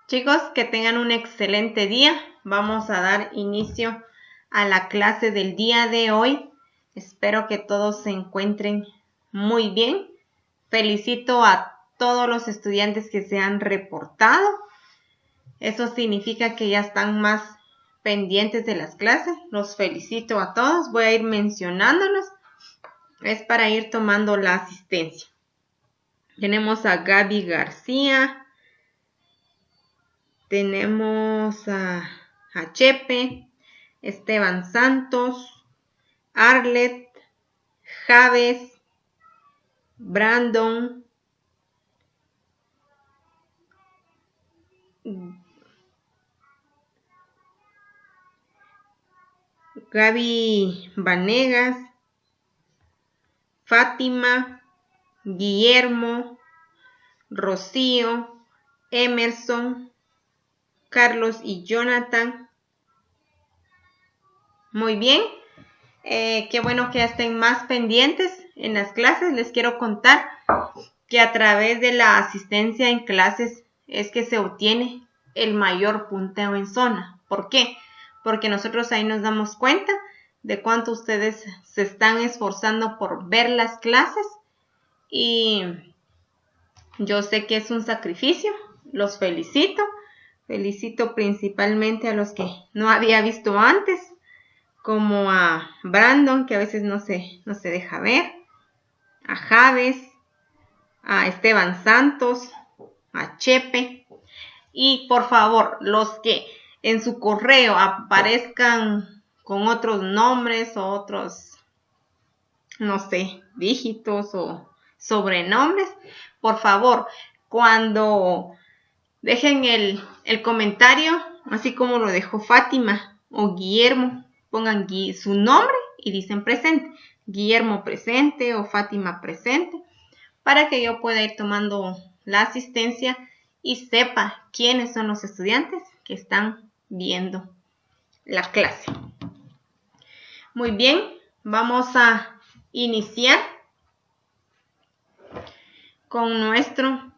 Chicos, que tengan un excelente día. Vamos a dar inicio a la clase del día de hoy. Espero que todos se encuentren muy bien. Felicito a todos los estudiantes que se han reportado. Eso significa que ya están más pendientes de las clases. Los felicito a todos. Voy a ir mencionándolos. Es para ir tomando la asistencia. Tenemos a Gaby García. Tenemos a Chepe, Esteban Santos, Arlet, Javes, Brandon, Gaby Vanegas, Fátima, Guillermo, Rocío, Emerson, Carlos y Jonathan. Muy bien. Qué bueno que ya estén más pendientes en las clases. Les quiero contar que a través de la asistencia en clases es que se obtiene el mayor punteo en zona. ¿Por qué? Porque nosotros ahí nos damos cuenta de cuánto ustedes se están esforzando por ver las clases y yo sé que es un sacrificio. Los felicito. Felicito principalmente a los que no había visto antes, como a Brandon, que a veces no se deja ver, a Javes, a Esteban Santos, a Chepe. Y por favor, los que en su correo aparezcan con otros nombres o otros, no sé, dígitos o sobrenombres, por favor, cuando dejen el comentario, así como lo dejó Fátima o Guillermo, pongan su nombre y dicen presente. Guillermo presente o Fátima presente, para que yo pueda ir tomando la asistencia y sepa quiénes son los estudiantes que están viendo la clase. Muy bien, vamos a iniciar con nuestro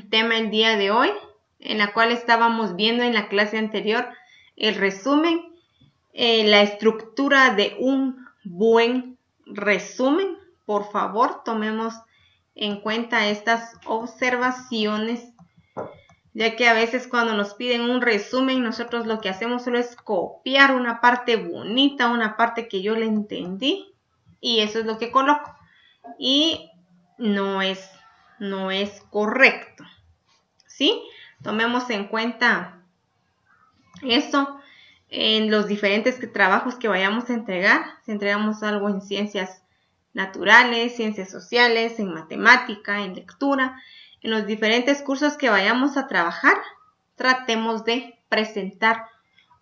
tema el día de hoy, en la cual estábamos viendo en la clase anterior el resumen, la estructura de un buen resumen. Por favor, tomemos en cuenta estas observaciones, ya que a veces cuando nos piden un resumen, nosotros lo que hacemos solo es copiar una parte bonita, una parte que yo le entendí, y eso es lo que coloco. Y no es correcto, ¿sí? Tomemos en cuenta eso en los diferentes trabajos que vayamos a entregar. Si entregamos algo en ciencias naturales, ciencias sociales, en matemática, en lectura, en los diferentes cursos que vayamos a trabajar, tratemos de presentar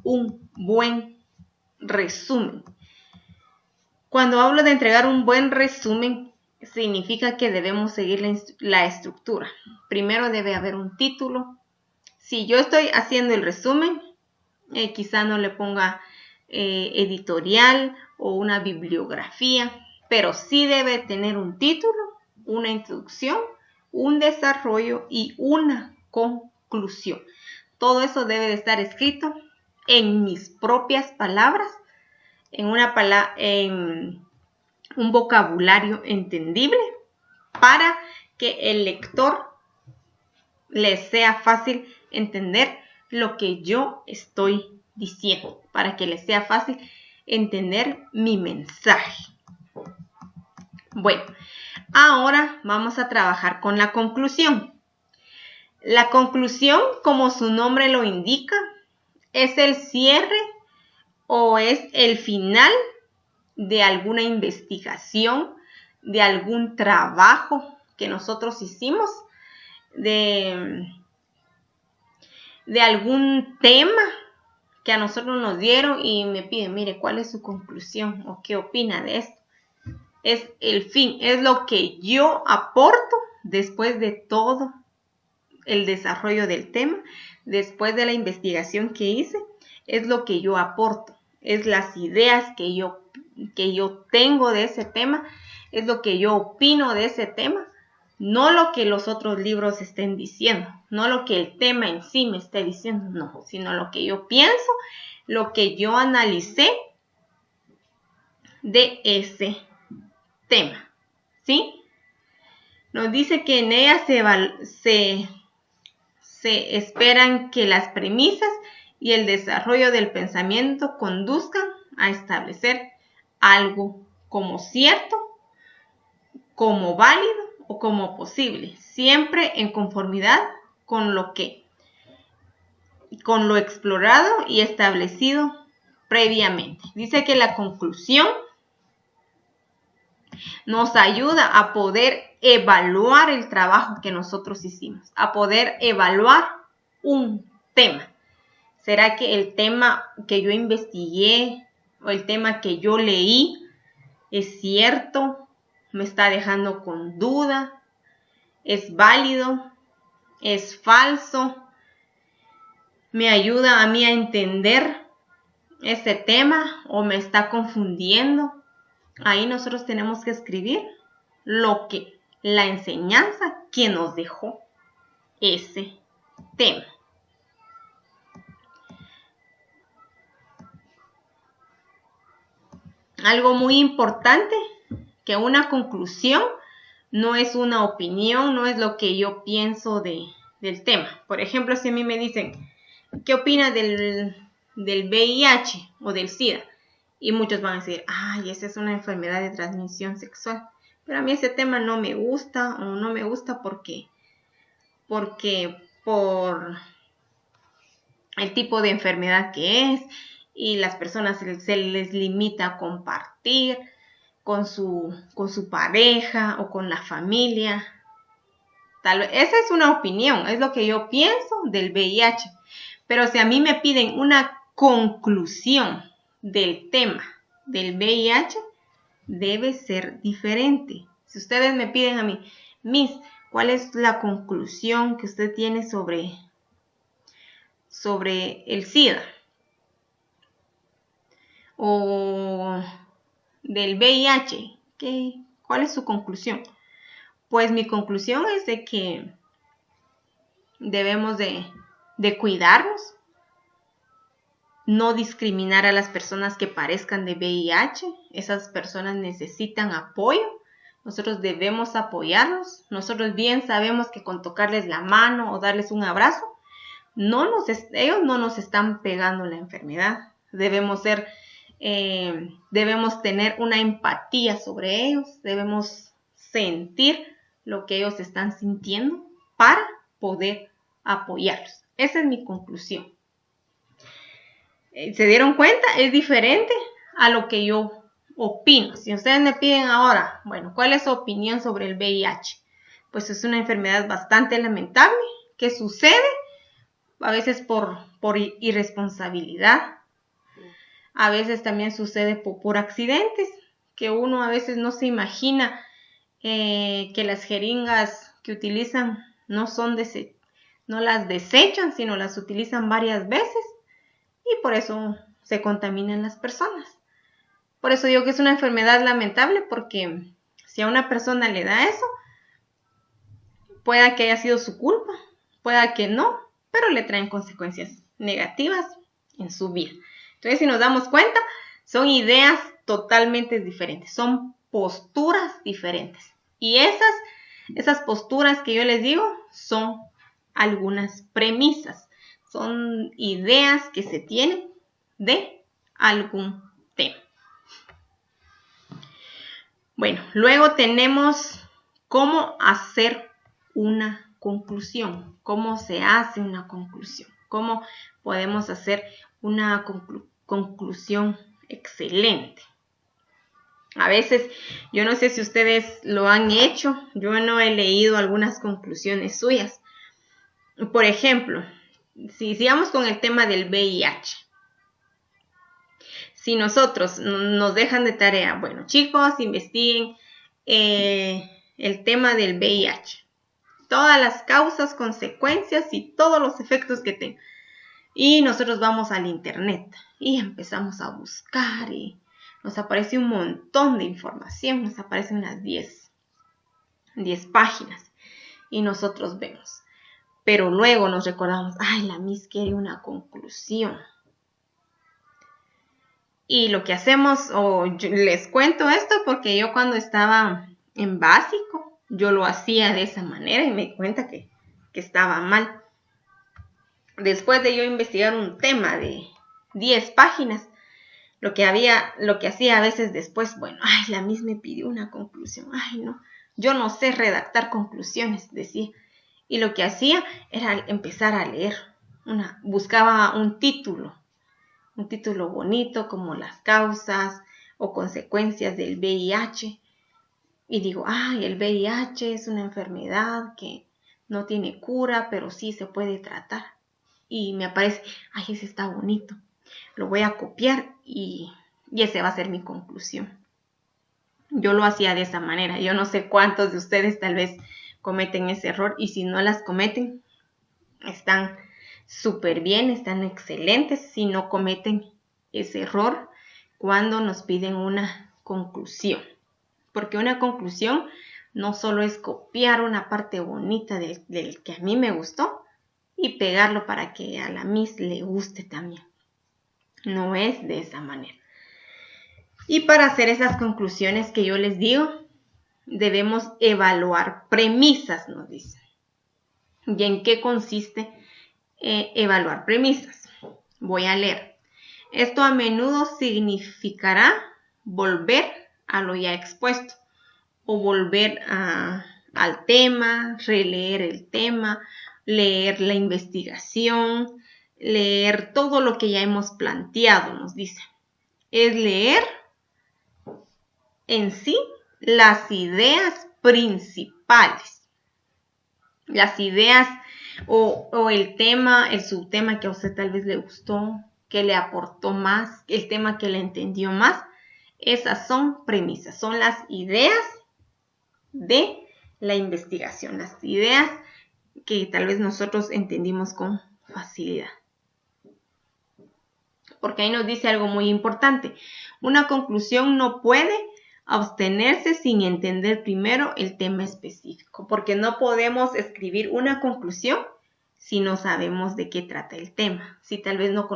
un buen resumen. Cuando hablo de entregar un buen resumen, significa que debemos seguir la estructura. Primero debe haber un título. Si yo estoy haciendo el resumen, quizá no le ponga editorial o una bibliografía, pero sí debe tener un título, una introducción, un desarrollo y una conclusión. Todo eso debe de estar escrito en mis propias palabras, en un vocabulario entendible, para que el lector le sea fácil entender lo que yo estoy diciendo, para que le sea fácil entender mi mensaje. Bueno, ahora vamos a trabajar con la conclusión. La conclusión, como su nombre lo indica, es el cierre o es el final de alguna investigación, de algún trabajo que nosotros hicimos, de algún tema que a nosotros nos dieron y me piden, mire, ¿cuál es su conclusión o qué opina de esto? Es el fin, es lo que yo aporto después de todo el desarrollo del tema, después de la investigación que hice, es lo que yo aporto, es las ideas que yo tengo de ese tema, es lo que yo opino de ese tema, No lo que los otros libros estén diciendo, no lo que el tema en sí me esté diciendo, no, sino lo que yo pienso, lo que yo analicé de ese tema, ¿sí? Nos dice que en ella se esperan que las premisas y el desarrollo del pensamiento conduzcan a establecer algo como cierto, como válido o como posible, siempre en conformidad con lo explorado y establecido previamente. Dice que la conclusión nos ayuda a poder evaluar el trabajo que nosotros hicimos, a poder evaluar un tema. ¿Será que el tema que yo investigué o el tema que yo leí es cierto? ¿Me está dejando con duda? ¿Es válido? ¿Es falso? ¿Me ayuda a mí a entender este tema o me está confundiendo? Ahí nosotros tenemos que escribir la enseñanza que nos dejó ese tema. Algo muy importante, que una conclusión no es una opinión, no es lo que yo pienso del tema. Por ejemplo, si a mí me dicen, ¿qué opinas del VIH o del SIDA? Y muchos van a decir, ay, esa es una enfermedad de transmisión sexual. Pero a mí ese tema no me gusta o no me gusta porque por el tipo de enfermedad que es y las personas se les limita a compartir con su pareja o con la familia. Tal vez, esa es una opinión, es lo que yo pienso del VIH. Pero si a mí me piden una conclusión del tema del VIH, debe ser diferente. Si ustedes me piden a mí, Miss, ¿cuál es la conclusión que usted tiene sobre el SIDA? O del VIH, ¿cuál es su conclusión? Pues mi conclusión es de que debemos de cuidarnos, no discriminar a las personas que padezcan de VIH. Esas personas necesitan apoyo. Nosotros debemos apoyarlos. Nosotros bien sabemos que con tocarles la mano o darles un abrazo, ellos no nos están pegando la enfermedad. Debemos tener una empatía sobre ellos. Debemos sentir lo que ellos están sintiendo para poder apoyarlos. Esa es mi conclusión. ¿Se dieron cuenta? Es diferente a lo que yo opino. Si ustedes me piden ahora, bueno, ¿cuál es su opinión sobre el VIH? Pues es una enfermedad bastante lamentable que sucede a veces por irresponsabilidad. A veces también sucede por accidentes, que uno a veces no se imagina que las jeringas que utilizan no las desechan, sino las utilizan varias veces. Y por eso se contaminan las personas. Por eso digo que es una enfermedad lamentable, porque si a una persona le da eso, pueda que haya sido su culpa, pueda que no, pero le traen consecuencias negativas en su vida. Entonces, si nos damos cuenta, son ideas totalmente diferentes, son posturas diferentes. Y esas posturas que yo les digo son algunas premisas. Son ideas que se tienen de algún tema. Bueno, luego tenemos cómo hacer una conclusión. ¿Cómo se hace una conclusión? ¿Cómo podemos hacer una conclusión excelente? A veces, yo no sé si ustedes lo han hecho. Yo no he leído algunas conclusiones suyas. Por ejemplo, si sigamos con el tema del VIH. Si nosotros nos dejan de tarea, bueno, chicos, investiguen el tema del VIH. Todas las causas, consecuencias y todos los efectos que tenga. Y nosotros vamos al internet y empezamos a buscar y nos aparece un montón de información. Nos aparecen unas 10 páginas. y nosotros vemos. Pero luego nos recordamos, ay, la Miss quiere una conclusión. Y lo que hacemos, les cuento esto porque yo cuando estaba en básico, yo lo hacía de esa manera y me di cuenta que estaba mal. Después de yo investigar un tema de 10 páginas, lo que hacía a veces después, bueno, ay, la Miss me pidió una conclusión, ay, no, yo no sé redactar conclusiones, decía. Y lo que hacía era empezar a leer, buscaba un título bonito como las causas o consecuencias del VIH. Y digo, ay, el VIH es una enfermedad que no tiene cura, pero sí se puede tratar. Y me aparece, ay, ese está bonito. Lo voy a copiar y ese va a ser mi conclusión. Yo lo hacía de esa manera. Yo no sé cuántos de ustedes tal vez cometen ese error y si no las cometen, están súper bien, están excelentes si no cometen ese error cuando nos piden una conclusión. Porque una conclusión no solo es copiar una parte bonita del que a mí me gustó y pegarlo para que a la Miss le guste también. No es de esa manera. Y para hacer esas conclusiones que yo les digo, debemos evaluar premisas, nos dicen. ¿Y en qué consiste evaluar premisas? Voy a leer. Esto a menudo significará volver a lo ya expuesto o volver al tema, releer el tema, leer la investigación, leer todo lo que ya hemos planteado, nos dice. Es leer en sí las ideas principales, las ideas o el tema, el subtema que a usted tal vez le gustó, que le aportó más, el tema que le entendió más. Esas son premisas, son las ideas de la investigación, las ideas que tal vez nosotros entendimos con facilidad. Porque ahí nos dice algo muy importante. Una conclusión no puede abstenerse sin entender primero el tema específico, porque no podemos escribir una conclusión si no sabemos de qué trata el tema, si tal vez no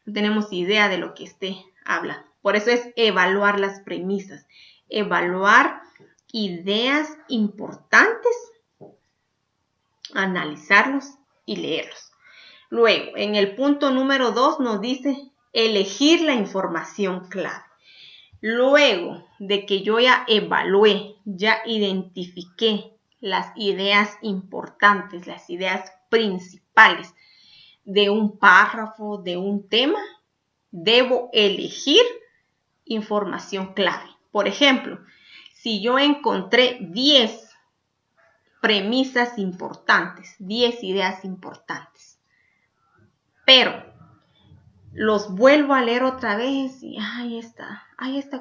tenemos idea de lo que habla. Por eso es evaluar las premisas, evaluar ideas importantes, analizarlos y leerlos. Luego, en el punto número 2 nos dice elegir la información clave. Luego de que yo ya evalué, ya identifiqué las ideas importantes, las ideas principales de un párrafo, de un tema, debo elegir información clave. Por ejemplo, si yo encontré 10 premisas importantes, 10 ideas importantes, pero los vuelvo a leer otra vez y esta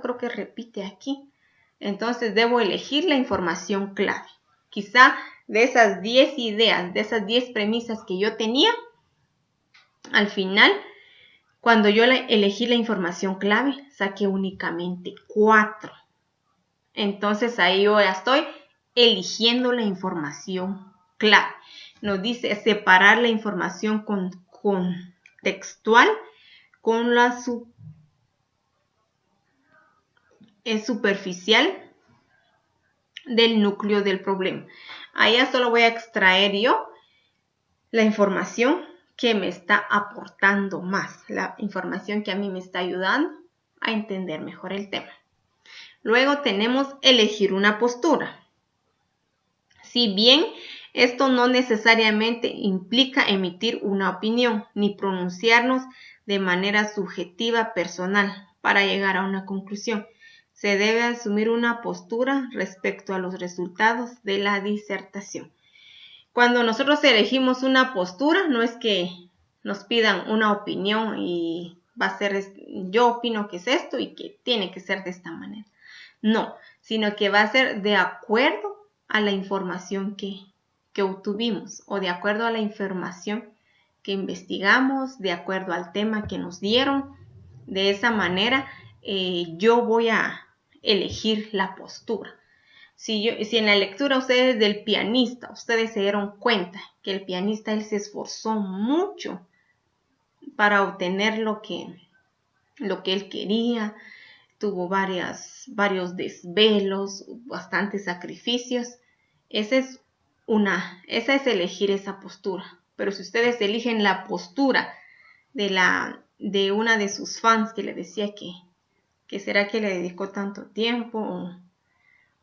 creo que repite aquí. Entonces debo elegir la información clave. Quizá de esas 10 ideas, de esas 10 premisas que yo tenía, al final, cuando yo elegí la información clave, saqué únicamente 4. Entonces ahí yo ya estoy eligiendo la información clave. Nos dice separar la información contextual con la superficial del núcleo del problema. Allá solo voy a extraer yo la información que me está aportando más, la información que a mí me está ayudando a entender mejor el tema. Luego tenemos elegir una postura. Si bien esto no necesariamente implica emitir una opinión ni pronunciarnos de manera subjetiva personal para llegar a una conclusión, se debe asumir una postura respecto a los resultados de la disertación. Cuando nosotros elegimos una postura, no es que nos pidan una opinión y va a ser, yo opino que es esto y que tiene que ser de esta manera. No, sino que va a ser de acuerdo a la información que obtuvimos o de acuerdo a la información que investigamos, de acuerdo al tema que nos dieron. De esa manera yo voy a elegir la postura. Si en la lectura ustedes del pianista, ustedes se dieron cuenta que el pianista él se esforzó mucho para obtener lo que él quería, tuvo varios desvelos, bastantes sacrificios. Esa es elegir esa postura. Pero si ustedes eligen la postura de una de sus fans que le decía que será que le dedicó tanto tiempo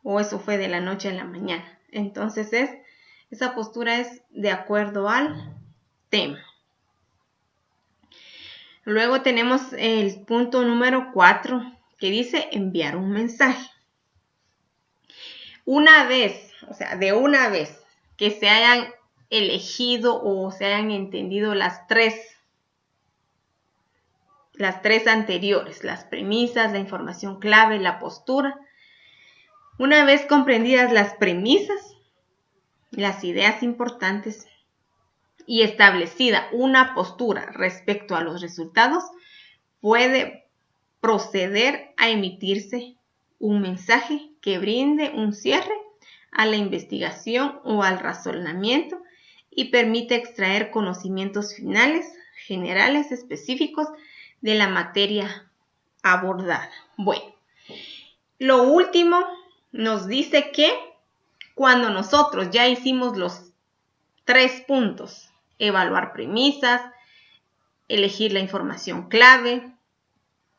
o eso fue de la noche a la mañana. Entonces esa postura es de acuerdo al tema. Luego tenemos el punto número 4 que dice enviar un mensaje. De una vez que se hayan elegido o se hayan entendido las tres anteriores, las premisas, la información clave, la postura. Una vez comprendidas las premisas, las ideas importantes y establecida una postura respecto a los resultados, puede proceder a emitirse un mensaje que brinde un cierre a la investigación o al razonamiento y permite extraer conocimientos finales, generales, específicos de la materia abordada. Bueno, lo último nos dice que cuando nosotros ya hicimos los 3 puntos, evaluar premisas, elegir la información clave,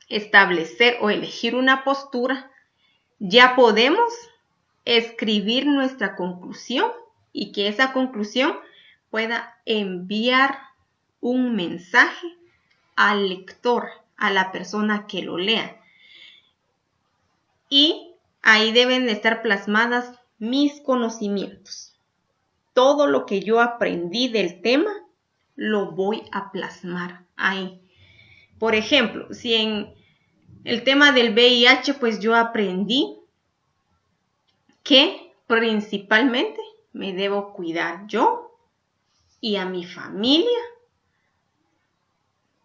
establecer o elegir una postura, ya podemos escribir nuestra conclusión y que esa conclusión pueda enviar un mensaje al lector, a la persona que lo lea. Y ahí deben de estar plasmadas mis conocimientos. Todo lo que yo aprendí del tema, lo voy a plasmar ahí. Por ejemplo, si en el tema del VIH, pues yo aprendí que principalmente me debo cuidar yo y a mi familia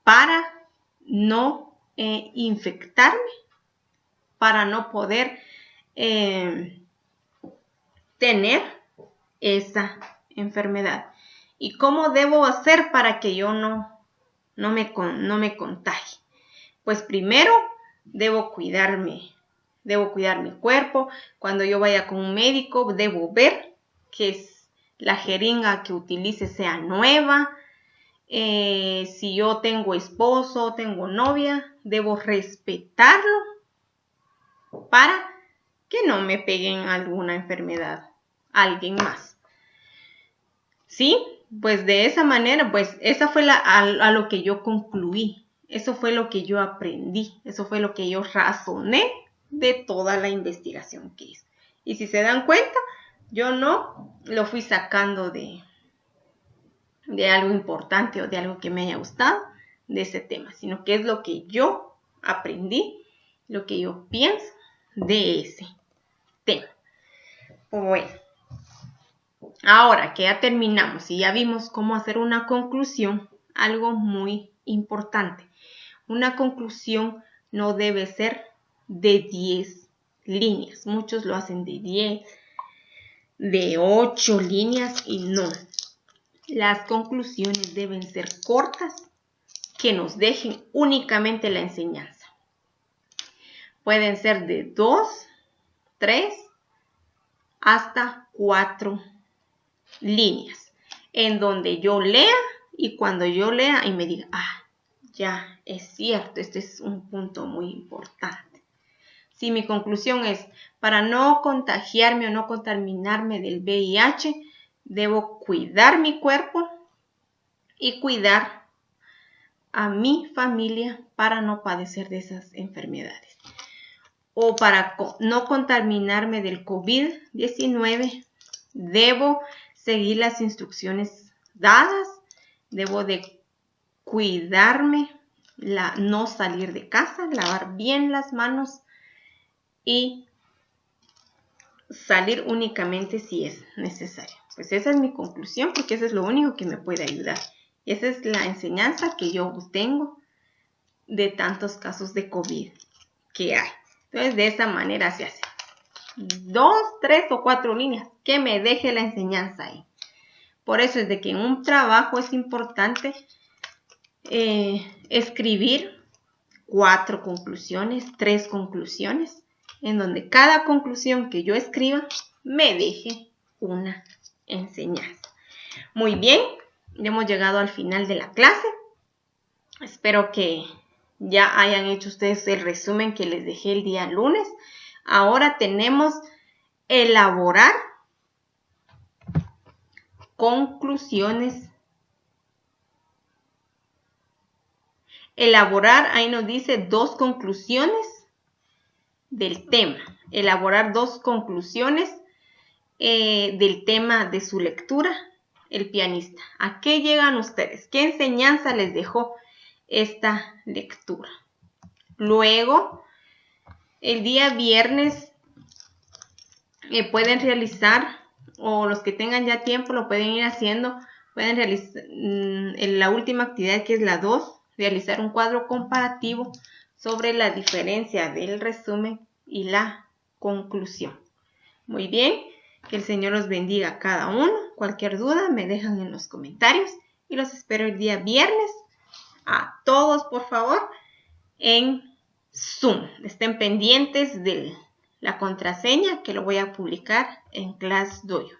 para no infectarme, para no poder tener esa enfermedad. ¿Y cómo debo hacer para que yo no me contagie? Pues primero debo cuidarme. Debo cuidar mi cuerpo. Cuando yo vaya con un médico, debo ver que la jeringa que utilice sea nueva. Si yo tengo esposo, tengo novia, debo respetarlo para que no me peguen alguna enfermedad a alguien más. ¿Sí? Pues de esa manera, pues esa fue a lo que yo concluí. Eso fue lo que yo aprendí. Eso fue lo que yo razoné de toda la investigación que hice. Y si se dan cuenta, yo no lo fui sacando de algo importante o de algo que me haya gustado de ese tema, sino que es lo que yo aprendí, lo que yo pienso de ese tema. Bueno, ahora que ya terminamos y ya vimos cómo hacer una conclusión, algo muy importante. Una conclusión no debe ser de 10 líneas. Muchos lo hacen de 10, de 8 líneas y no. Las conclusiones deben ser cortas, que nos dejen únicamente la enseñanza. Pueden ser de 2, 3, hasta 4 líneas, en donde yo lea y cuando yo lea y me diga, ya es cierto, este es un punto muy importante. Si mi conclusión es, para no contagiarme o no contaminarme del VIH, debo cuidar mi cuerpo y cuidar a mi familia para no padecer de esas enfermedades. O para no contaminarme del COVID-19, debo seguir las instrucciones dadas, debo de cuidarme, no salir de casa, lavar bien las manos y salir únicamente si es necesario. Pues esa es mi conclusión porque eso es lo único que me puede ayudar. Y esa es la enseñanza que yo tengo de tantos casos de COVID que hay. Entonces de esa manera se hace. 2, 3 o 4 líneas, que me deje la enseñanza ahí. Por eso es de que en un trabajo es importante escribir 4 conclusiones, 3 conclusiones, en donde cada conclusión que yo escriba me deje una enseñanza. Muy bien, ya hemos llegado al final de la clase. Espero que ya hayan hecho ustedes el resumen que les dejé el día lunes. Ahora tenemos elaborar conclusiones. Elaborar, ahí nos dice 2 conclusiones del tema. Elaborar 2 conclusiones del tema de su lectura, el pianista. ¿A qué llegan ustedes? ¿Qué enseñanza les dejó esta lectura? Luego, el día viernes pueden realizar, o los que tengan ya tiempo lo pueden ir haciendo, pueden realizar la última actividad, que es la 2, realizar un cuadro comparativo sobre la diferencia del resumen y la conclusión. Muy bien, que el Señor los bendiga a cada uno. Cualquier duda me dejan en los comentarios y los espero el día viernes a todos, por favor, en Zoom. Estén pendientes de la contraseña que lo voy a publicar en ClassDojo.